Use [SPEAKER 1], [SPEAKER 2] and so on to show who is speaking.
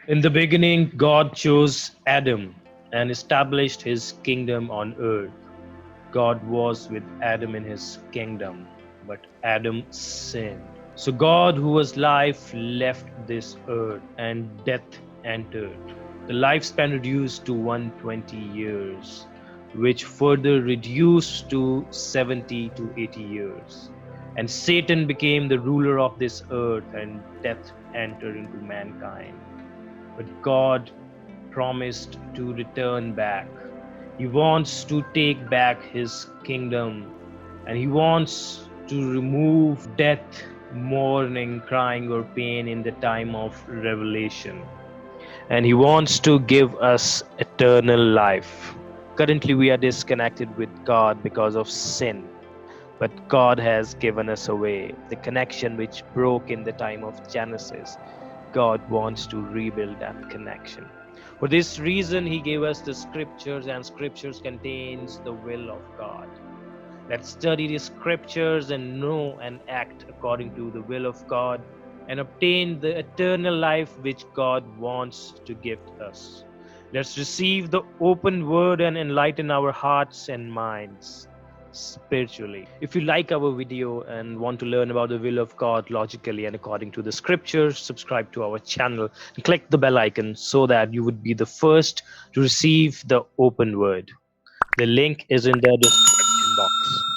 [SPEAKER 1] In the beginning, God chose Adam and established his kingdom on earth. God was with Adam in his kingdom, but Adam sinned. So God, who was life, left this earth and death entered. The lifespan reduced to 120 years, which further reduced to 70 to 80 years. And Satan became the ruler of this earth, and death entered into mankind. But God promised to return back. He wants to take back his kingdom, and he wants to remove death, mourning, crying, or pain in the time of revelation. And he wants to give us eternal life. Currently, we are disconnected with God because of sin. But God has given us a way. The connection which broke in the time of Genesis, God wants to rebuild that connection. For this reason, He gave us the scriptures, and scriptures contains the will of God. Let's study the scriptures and know and act according to the will of God and obtain the eternal life which God wants to gift us. Let's receive the open word and enlighten our hearts and minds spiritually. If you like our video and want to learn about the will of God logically and according to the scriptures, subscribe to our channel and click the bell icon so that you would be the first to receive the open word. The link is in the description box.